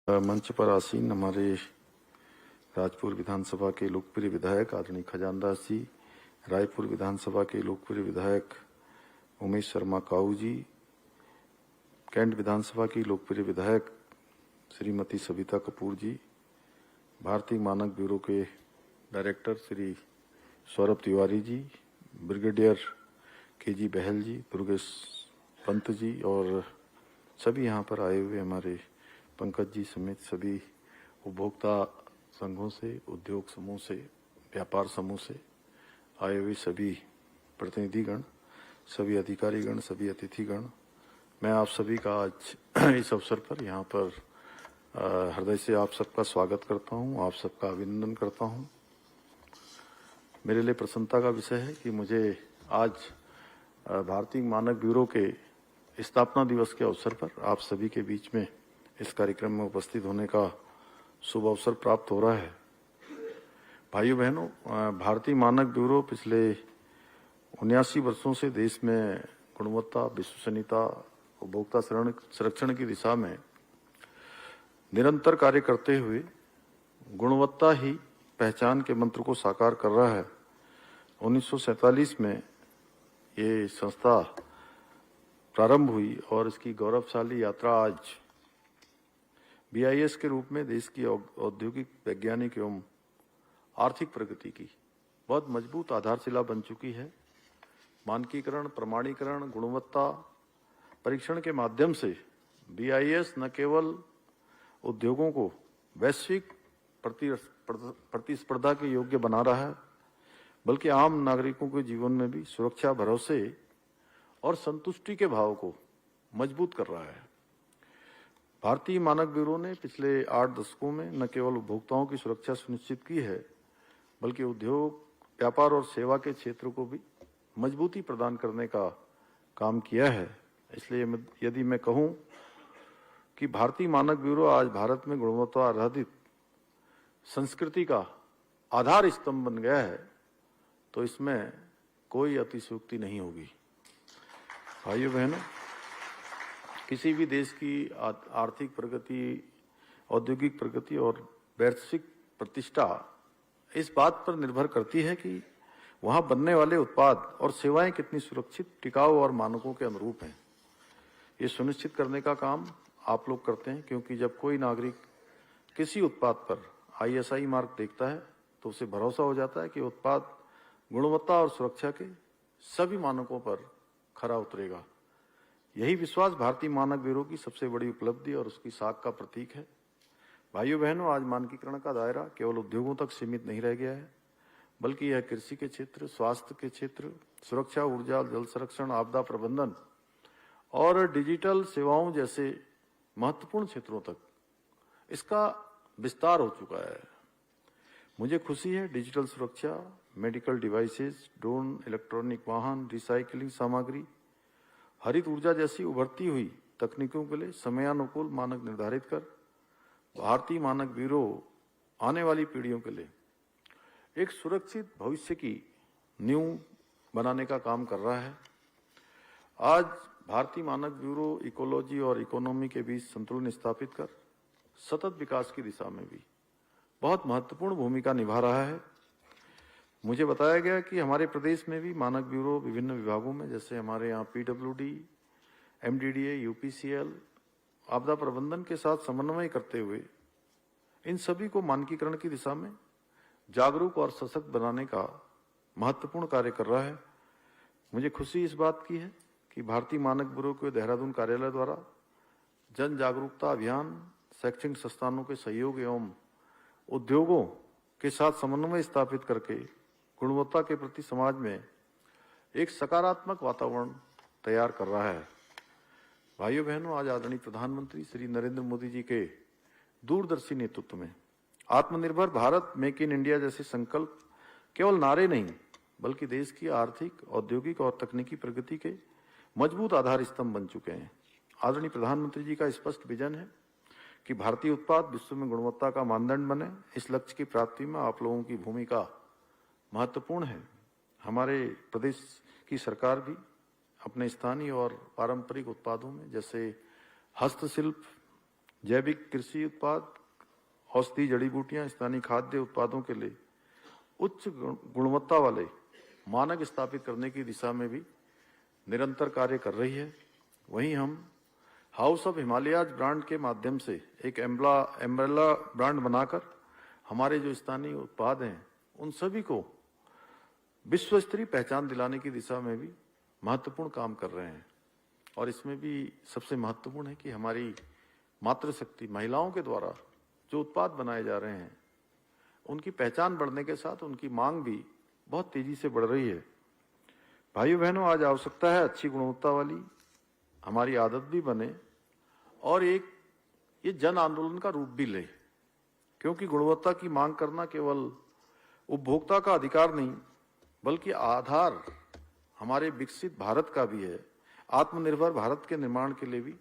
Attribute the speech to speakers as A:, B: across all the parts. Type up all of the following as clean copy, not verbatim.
A: मंच पर आसीन हमारे राजपुर विधानसभा के लोकप्रिय विधायक आदरणीय खजानदास जी, रायपुर विधानसभा के लोकप्रिय विधायक उमेश शर्मा काऊ जी, कैंट विधानसभा की लोकप्रिय विधायक श्रीमती सविता कपूर जी, भारतीय मानक ब्यूरो के director Shri Saurabh Tiwari ji, brigadier KG. बहल जी, दुर्गेश पंत जी और सभी यहाँ पर आए हुए हमारे पंकज जी समेत सभी उपभोक्ता संघों से, उद्योग समूह से, व्यापार समूह से आए हुए सभी प्रतिनिधिगण, सभी अधिकारीगण, सभी अतिथिगण, मैं आप सभी का आज इस अवसर पर यहाँ पर हृदय से आप सबका स्वागत करता हूँ, आप सबका अभिनंदन करता हूँ। मेरे लिए प्रसन्नता का विषय है कि मुझे आज भारतीय मानक ब्यूरो के स्थापना दिवस के अवसर पर आप सभी के बीच में इस कार्यक्रम में उपस्थित होने का शुभ अवसर प्राप्त हो रहा है। भाइयों बहनों, भारतीय मानक ब्यूरो पिछले 79 वर्षों से देश में गुणवत्ता, विश्वसनीयता, उपभोक्ता संरक्षण की दिशा में निरंतर कार्य करते हुए गुणवत्ता ही पहचान के मंत्र को साकार कर रहा है। 1947 में ये संस्था प्रारंभ हुई और इसकी गौरवशाली यात्रा आज BIS के रूप में देश की औद्योगिक, वैज्ञानिक एवं आर्थिक प्रगति की बहुत मजबूत आधारशिला बन चुकी है। मानकीकरण, प्रमाणीकरण, गुणवत्ता परीक्षण के माध्यम से BIS न केवल उद्योगों को वैश्विक प्रतिस्पर्धा के योग्य बना रहा है, बल्कि आम नागरिकों के जीवन में भी सुरक्षा, भरोसे और संतुष्टि के भाव को मजबूत कर रहा है। भारतीय मानक ब्यूरो ने पिछले 8 दशकों में न केवल उपभोक्ताओं की सुरक्षा सुनिश्चित की है, बल्कि उद्योग, व्यापार और सेवा के क्षेत्र को भी मजबूती प्रदान करने का काम किया है। इसलिए यदि मैं कहूं कि भारतीय मानक ब्यूरो आज भारत में गुणवत्ता आधारित संस्कृति का आधार स्तंभ बन गया है, तो इसमें कोई अतिशयोक्ति नहीं होगी। भाइयों बहनों, किसी भी देश की आर्थिक प्रगति, औद्योगिक प्रगति और वैश्विक प्रतिष्ठा इस बात पर निर्भर करती है कि वहां बनने वाले उत्पाद और सेवाएं कितनी सुरक्षित, टिकाऊ और मानकों के अनुरूप हैं। ये सुनिश्चित करने का काम आप लोग करते हैं, क्योंकि जब कोई नागरिक किसी उत्पाद पर ISI मार्क देखता है तो उसे भरोसा हो जाता है कि उत्पाद गुणवत्ता और सुरक्षा के सभी मानकों पर खरा उतरेगा। यही विश्वास भारतीय मानक ब्यूरो की सबसे बड़ी उपलब्धि और उसकी साख का प्रतीक है। भाइयों बहनों, आज मानकीकरण का दायरा केवल उद्योगों तक सीमित नहीं रह गया है, बल्कि यह कृषि के क्षेत्र, स्वास्थ्य के क्षेत्र, सुरक्षा, ऊर्जा, जल संरक्षण, आपदा प्रबंधन और डिजिटल सेवाओं जैसे महत्वपूर्ण क्षेत्रों तक इसका विस्तार हो चुका है। मुझे खुशी है डिजिटल सुरक्षा, मेडिकल डिवाइसेस, ड्रोन, इलेक्ट्रॉनिक वाहन, रिसाइकलिंग सामग्री, हरित ऊर्जा जैसी उभरती हुई तकनीकों के लिए समयानुकूल मानक निर्धारित कर भारतीय मानक ब्यूरो आने वाली पीढ़ियों के लिए एक सुरक्षित भविष्य की नींव बनाने का काम कर रहा है। आज भारतीय मानक ब्यूरो इकोलॉजी और इकोनॉमी के बीच संतुलन स्थापित कर सतत विकास की दिशा में भी बहुत महत्वपूर्ण भूमिका निभा रहा है। मुझे बताया गया कि हमारे प्रदेश में भी मानक ब्यूरो विभिन्न विभागों में, जैसे हमारे यहाँ PWD, MDDA, UPCL, आपदा प्रबंधन के साथ समन्वय करते हुए इन सभी को मानकीकरण की दिशा में जागरूक और सशक्त बनाने का महत्वपूर्ण कार्य कर रहा है। मुझे खुशी इस बात की है कि भारतीय मानक ब्यूरो के देहरादून कार्यालय द्वारा जन जागरूकता अभियान, शैक्षणिक संस्थानों के सहयोग एवं उद्योगों के साथ समन्वय स्थापित करके गुणवत्ता के प्रति समाज में एक सकारात्मक वातावरण तैयार कर रहा है। भाइयों बहनों, आज आदरणीय प्रधानमंत्री श्री नरेंद्र मोदी जी के दूरदर्शी नेतृत्व में आत्मनिर्भर भारत, मेक इन इंडिया जैसे संकल्प केवल नारे नहीं, बल्कि देश की आर्थिक, औद्योगिक और तकनीकी प्रगति के मजबूत आधार स्तंभ बन चुके हैं। आदरणीय प्रधानमंत्री जी का स्पष्ट विजन है कि भारतीय उत्पाद विश्व में गुणवत्ता का मानदंड बने। इस लक्ष्य की प्राप्ति में आप लोगों की भूमिका महत्वपूर्ण है। हमारे प्रदेश की सरकार भी अपने स्थानीय और पारंपरिक उत्पादों में, जैसे हस्तशिल्प, जैविक कृषि उत्पाद, औषधि, जड़ी बूटियां, स्थानीय खाद्य उत्पादों के लिए उच्च गुणवत्ता वाले मानक स्थापित करने की दिशा में भी निरंतर कार्य कर रही है। वहीं हम हाउस ऑफ हिमालयाज ब्रांड के माध्यम से एक एम्ब्रेला ब्रांड बनाकर हमारे जो स्थानीय उत्पाद हैं उन सभी को विश्व स्तरीय पहचान दिलाने की दिशा में भी महत्वपूर्ण काम कर रहे हैं। और इसमें भी सबसे महत्वपूर्ण है कि हमारी मातृशक्ति महिलाओं के द्वारा जो उत्पाद बनाए जा रहे हैं उनकी पहचान बढ़ने के साथ उनकी मांग भी बहुत तेजी से बढ़ रही है। भाइयों बहनों, आज आवश्यकता है अच्छी गुणवत्ता वाली हमारी आदत भी बने और एक ये जन आंदोलन का रूप भी ले, क्योंकि गुणवत्ता की मांग करना केवल उपभोक्ता का अधिकार नहीं बल्कि आधार हमारे विकसित भारत का भी है। आत्मनिर्भर भारत के निर्माण के लिए भी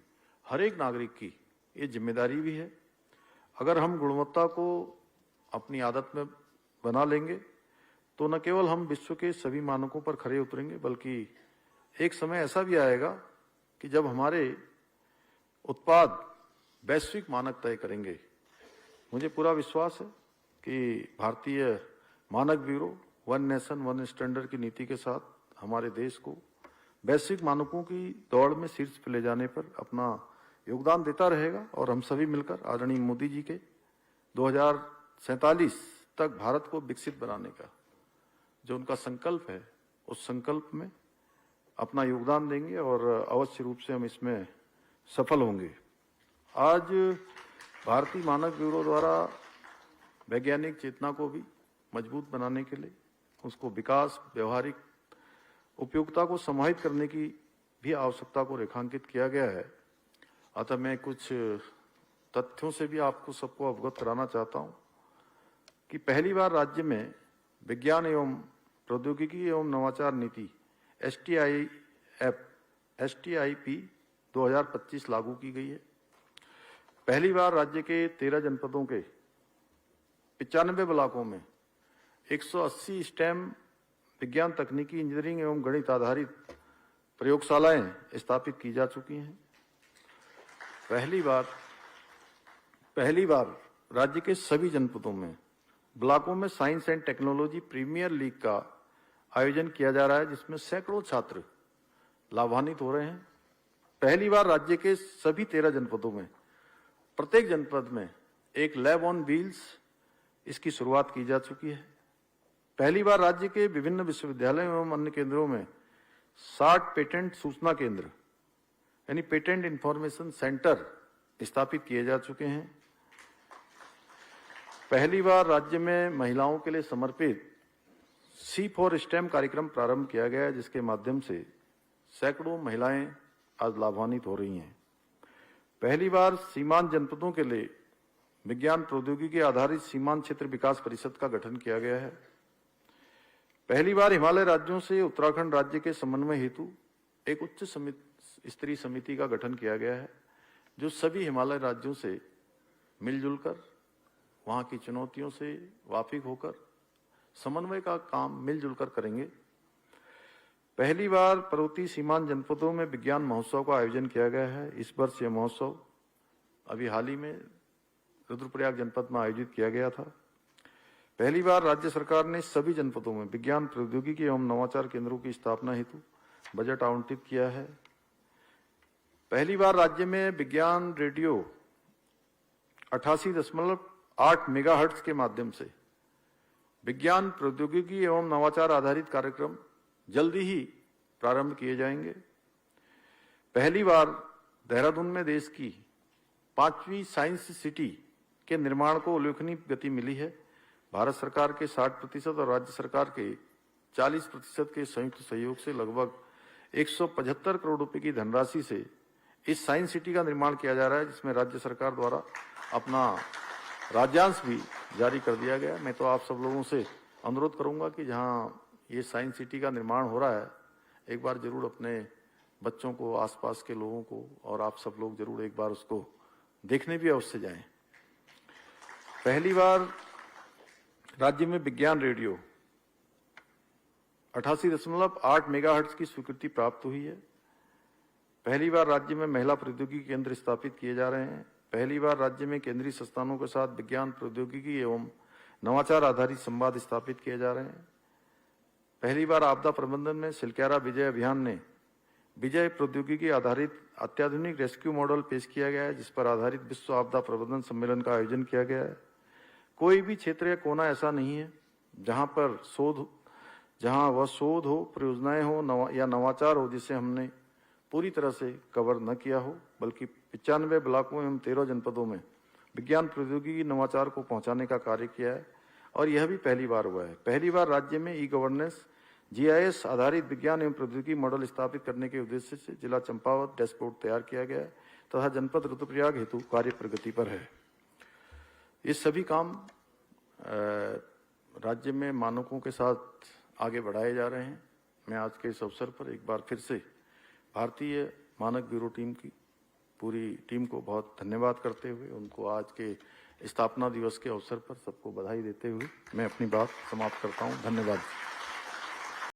A: हर एक नागरिक की ये जिम्मेदारी भी है। अगर हम गुणवत्ता को अपनी आदत में बना लेंगे तो न केवल हम विश्व के सभी मानकों पर खरे उतरेंगे बल्कि एक समय ऐसा भी आएगा कि जब हमारे उत्पाद वैश्विक मानक तय करेंगे। मुझे पूरा विश्वास है कि भारतीय मानक bureau one nation one standard की नीति के साथ हमारे देश को वैश्विक मानकों की दौड़ में शीर्ष पर ले जाने पर अपना योगदान देता रहेगा। और हम सभी मिलकर आदरणीय मोदी जी के 2047 तक भारत को विकसित बनाने का जो उनका संकल्प है उस संकल्प में अपना योगदान देंगे और अवश्य रूप से हम इसमें सफल होंगे। आज भारतीय मानक ब्यूरो द्वारा वैज्ञानिक चेतना को भी मजबूत बनाने के लिए उसको विकास, व्यवहारिक उपयोगिता को समाहित करने की भी आवश्यकता को रेखांकित किया गया है। अतः मैं कुछ तथ्यों से भी आपको सबको अवगत कराना चाहता हूं कि पहली बार राज्य में विज्ञान एवं प्रौद्योगिकी एवं नवाचार नीति STIP 2025 लागू की गई है। पहली बार राज्य के 13 जनपदों के 95 ब्लॉकों में 180 स्टेम विज्ञान, तकनीकी, इंजीनियरिंग एवं गणित आधारित प्रयोगशालाएं स्थापित की जा चुकी हैं। पहली बार राज्य के सभी जनपदों में ब्लॉकों में science and technology premier league का आयोजन किया जा रहा है जिसमें सैकड़ों छात्र लाभान्वित हो रहे हैं। पहली बार राज्य के सभी 13 जनपदों में प्रत्येक जनपद में एक लैब ऑन व्हील्स इसकी शुरुआत की जा चुकी है। पहली बार राज्य के विभिन्न विश्वविद्यालयों एवं अन्य केंद्रों में 60 पेटेंट सूचना केंद्र यानी पेटेंट इंफॉर्मेशन सेंटर स्थापित किए जा चुके हैं। पहली बार राज्य में महिलाओं के लिए समर्पित C4 STEM कार्यक्रम प्रारंभ किया गया है जिसके माध्यम से सैकड़ों महिलाएं आज लाभान्वित हो रही हैं। पहली बार सीमांत जनपदों के लिए विज्ञान प्रौद्योगिकी आधारित सीमांत क्षेत्र विकास परिषद का गठन किया गया है। पहली बार हिमालय राज्यों से उत्तराखंड राज्य के समन्वय हेतु एक उच्च स्तरीय समिति का गठन किया गया है जो सभी हिमालय राज्यों से मिलजुल कर वहां की चुनौतियों से वाकिफ होकर समन्वय का काम मिलजुल कर करेंगे। पहली बार पर्वतीय सीमांत जनपदों में विज्ञान महोत्सव का आयोजन किया गया है। इस वर्ष यह महोत्सव अभी हाल ही में रुद्रप्रयाग जनपद में आयोजित किया गया था। पहली बार राज्य सरकार ने सभी जनपदों में विज्ञान प्रौद्योगिकी एवं नवाचार केंद्रों की स्थापना हेतु बजट आवंटित किया है। पहली बार राज्य में विज्ञान रेडियो 88.8 मेगाहर्ट्ज के माध्यम से विज्ञान प्रौद्योगिकी एवं नवाचार आधारित कार्यक्रम जल्दी ही प्रारंभ किए जाएंगे। पहली बार देहरादून में देश की 5वीं साइंस सिटी के निर्माण को उल्लेखनीय गति मिली है। भारत सरकार के 60% और राज्य सरकार के 40% के संयुक्त सहयोग से लगभग 175 करोड़ रुपए की धनराशि से इस साइंस सिटी का निर्माण किया जा रहा है जिसमें राज्य सरकार द्वारा अपना राज्यांश भी जारी कर दिया गया। मैं तो आप सब लोगों से अनुरोध करूंगा कि जहां ये साइंस सिटी का निर्माण हो रहा है एक बार जरूर अपने बच्चों को, आसपास के लोगों को और आप सब लोग जरूर एक बार उसको देखने भी अवश्य जाएं। पहली बार राज्य में विज्ञान रेडियो 88.8 मेगाहर्ट्ज की स्वीकृति प्राप्त हुई है। पहली बार राज्य में महिला प्रौद्योगिकी केंद्र स्थापित किए जा रहे हैं। पहली बार राज्य में केंद्रीय संस्थानों के साथ विज्ञान प्रौद्योगिकी एवं नवाचार आधारित संवाद स्थापित किए जा रहे हैं। पहली बार आपदा प्रबंधन में सिलक्यारा विजय अभियान ने विजय प्रौद्योगिकी आधारित अत्याधुनिक रेस्क्यू मॉडल पेश किया गया है, जिस पर आधारित विश्व आपदा प्रबंधन सम्मेलन का आयोजन किया गया है। कोई भी क्षेत्र या कोना ऐसा नहीं है जहां वह शोध हो, परियोजनाएं हो या नवाचार हो जिसे हमने पूरी तरह से कवर न किया हो, बल्कि 95 ब्लॉकों एवं 13 जनपदों में विज्ञान प्रौद्योगिकी नवाचार को पहुंचाने का कार्य किया है। और यह भी पहली बार हुआ है। पहली बार राज्य में ई गवर्नेंस GIS आधारित विज्ञान एवं प्रौद्योगिकी मॉडल स्थापित करने के उद्देश्य से जिला चंपावत डैशबोर्ड तैयार किया गया है तथा जनपद रुद्रप्रयाग हेतु कार्य प्रगति पर है। ये सभी काम राज्य में मानकों के साथ आगे बढ़ाए जा रहे हैं। मैं आज के इस अवसर पर एक बार फिर से भारतीय मानक ब्यूरो टीम की पूरी टीम को बहुत धन्यवाद करते हुए उनको आज के स्थापना दिवस के अवसर पर सबको बधाई देते हुए मैं अपनी बात समाप्त करता हूं। धन्यवाद।